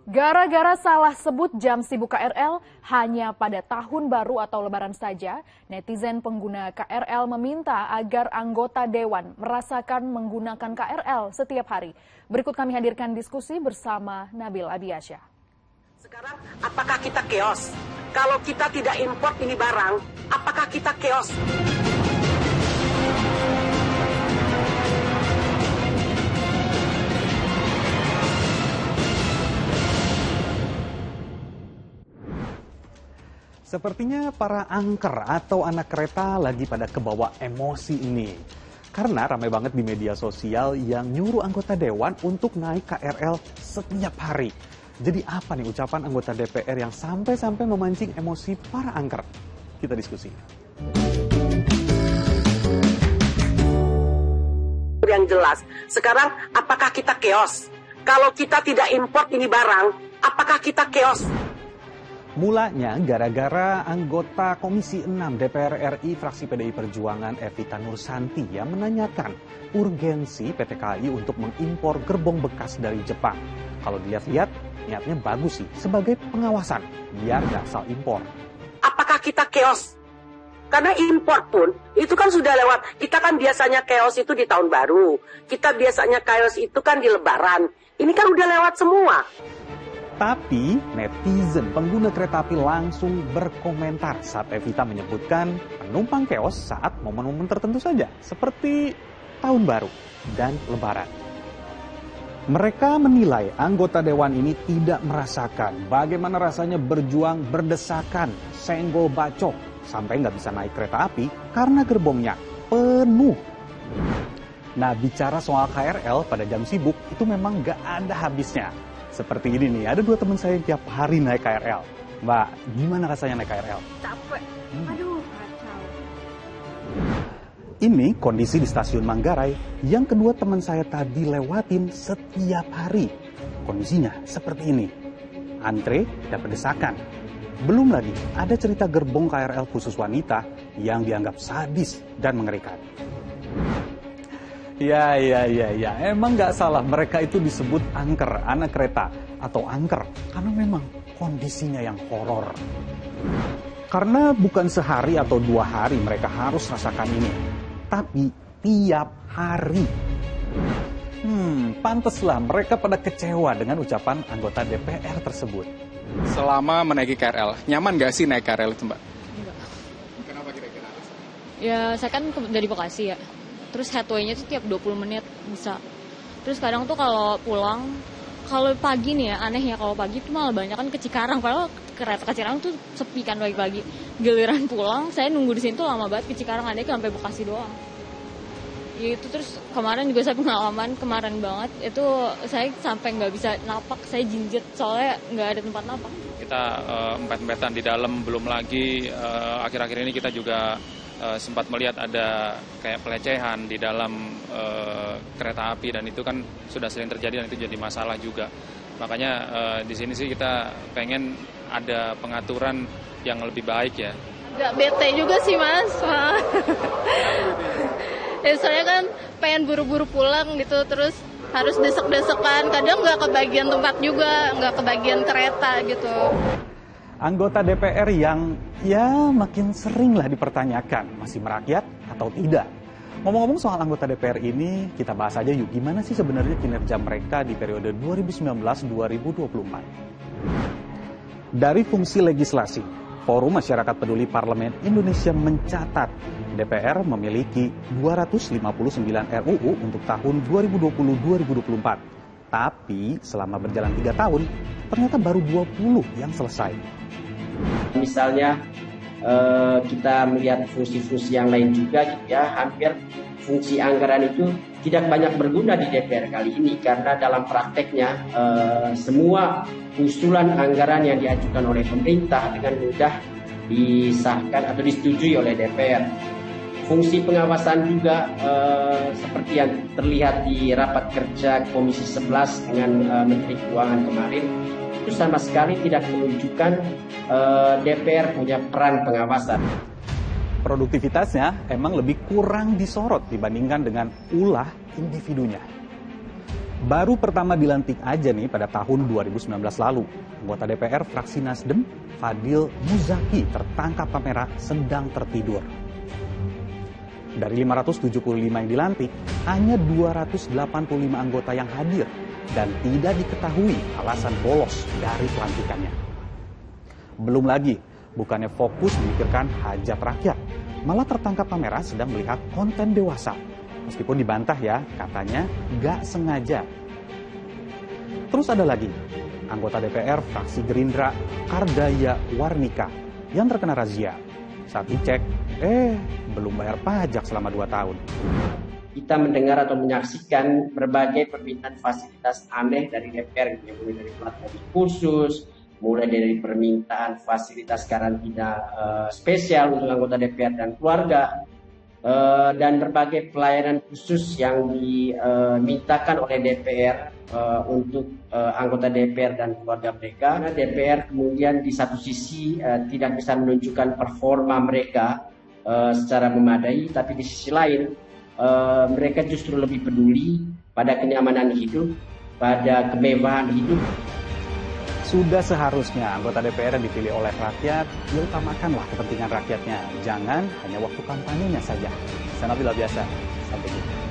Gara-gara salah sebut jam sibuk KRL hanya pada tahun baru atau lebaran saja, netizen pengguna KRL meminta agar anggota dewan merasakan menggunakan KRL setiap hari. Berikut kami hadirkan diskusi bersama Nabil Abiasyah. Sekarang apakah kita chaos? Kalau kita tidak import ini barang, apakah kita chaos? Sepertinya para angker atau anak kereta lagi pada kebawa emosi ini. Karena ramai banget di media sosial yang nyuruh anggota dewan untuk naik KRL setiap hari. Jadi apa nih ucapan anggota DPR yang sampai-sampai memancing emosi para angker? Kita diskusi. Yang jelas, sekarang apakah kita chaos? Kalau kita tidak import ini barang, apakah kita chaos? Mulanya gara-gara anggota Komisi 6 DPR RI fraksi PDI Perjuangan Evita Nursanti yang menanyakan urgensi PT KAI untuk mengimpor gerbong bekas dari Jepang. Kalau dilihat-lihat, niatnya bagus sih sebagai pengawasan, biar nggak asal impor. Apakah kita chaos? Karena import pun, itu kan sudah lewat. Kita kan biasanya chaos itu di tahun baru. Kita biasanya chaos itu kan di lebaran. Ini kan udah lewat semua. Tapi netizen pengguna kereta api langsung berkomentar saat Evita menyebutkan penumpang chaos saat momen-momen tertentu saja, seperti tahun baru dan lebaran. Mereka menilai anggota dewan ini tidak merasakan bagaimana rasanya berjuang berdesakan, senggol bacok, sampai nggak bisa naik kereta api karena gerbongnya penuh. Nah, bicara soal KRL pada jam sibuk itu memang nggak ada habisnya. Seperti ini nih, ada dua teman saya yang tiap hari naik KRL. Mbak, gimana rasanya naik KRL? Capek. Aduh, kacau. Ini kondisi di stasiun Manggarai yang kedua teman saya tadi lewatin setiap hari. Kondisinya seperti ini. Antre dan berdesakan. Belum lagi ada cerita gerbong KRL khusus wanita yang dianggap sadis dan mengerikan. Ya, emang nggak salah mereka itu disebut angker, anak kereta atau angker, karena memang kondisinya yang horor. Karena bukan sehari atau 2 hari mereka harus rasakan ini, tapi tiap hari. Pantaslah mereka pada kecewa dengan ucapan anggota DPR tersebut. Selama menaiki KRL, nyaman nggak sih naik KRL itu, Mbak? Enggak. Kenapa kira-kira? Ya, saya kan dari Bekasi ya. Terus headway-nya tuh tiap 20 menit bisa. Terus kadang tuh kalau pulang, kalau pagi nih ya, anehnya kalau pagi tuh malah banyak kan ke Cikarang. Padahal kereta ke Cikarang tuh sepi kan pagi-pagi. Giliran pulang, saya nunggu di sini tuh lama banget ke Cikarang, anehnya sampai Bekasi doang. Itu terus kemarin juga saya pengalaman, kemarin banget, itu saya sampai nggak bisa napak, saya jinjet soalnya nggak ada tempat napak. Kita empet-empetan di dalam, belum lagi akhir-akhir ini kita juga sempat melihat ada kayak pelecehan di dalam kereta api dan itu kan sudah sering terjadi dan itu jadi masalah juga. Makanya di sini sih kita pengen ada pengaturan yang lebih baik ya. Agak bete juga sih Mas. Ya, soalnya kan pengen buru-buru pulang gitu, terus harus desek-desekan, kadang nggak kebagian tempat juga, nggak kebagian kereta gitu. Anggota DPR yang ya makin sering lah dipertanyakan, masih merakyat atau tidak. Ngomong-ngomong soal anggota DPR ini, kita bahas aja yuk gimana sih sebenarnya kinerja mereka di periode 2019-2024. Dari fungsi legislasi, Forum Masyarakat Peduli Parlemen Indonesia mencatat DPR memiliki 259 RUU untuk tahun 2020-2024. Tapi selama berjalan 3 tahun, ternyata baru 20 yang selesai. Misalnya kita melihat fungsi-fungsi yang lain juga gitu ya, hampir fungsi anggaran itu tidak banyak berguna di DPR kali ini karena dalam prakteknya semua usulan anggaran yang diajukan oleh pemerintah dengan mudah disahkan atau disetujui oleh DPR. Fungsi pengawasan juga seperti yang terlihat di rapat kerja Komisi 11 dengan Menteri Keuangan kemarin, itu sama sekali tidak menunjukkan DPR punya peran pengawasan. Produktivitasnya emang lebih kurang disorot dibandingkan dengan ulah individunya. Baru pertama dilantik aja nih pada tahun 2019 lalu, anggota DPR fraksi Nasdem, Fadil Muzaki, tertangkap kamera sedang tertidur. Dari 575 yang dilantik, hanya 285 anggota yang hadir dan tidak diketahui alasan bolos dari pelantikannya. Belum lagi, bukannya fokus memikirkan hajat rakyat, malah tertangkap kamera sedang melihat konten dewasa. Meskipun dibantah ya, katanya nggak sengaja. Terus ada lagi, anggota DPR fraksi Gerindra, Kardaya Warnika, yang terkena razia. Saat dicek, belum bayar pajak selama 2 tahun. Kita mendengar atau menyaksikan berbagai permintaan fasilitas aneh dari DPR, mulai dari platform khusus, mulai dari permintaan fasilitas karantina spesial untuk anggota DPR dan keluarga, dan berbagai pelayanan khusus yang dimintakan oleh DPR untuk anggota DPR dan keluarga mereka. Karena DPR kemudian di satu sisi tidak bisa menunjukkan performa mereka secara memadai, tapi di sisi lain mereka justru lebih peduli pada kenyamanan hidup, pada kemewahan hidup. Sudah seharusnya anggota DPR yang dipilih oleh rakyat, ya utamakanlah kepentingan rakyatnya. Jangan hanya waktu kampanyenya saja. Saya Nabila Biasa, sampai jumpa.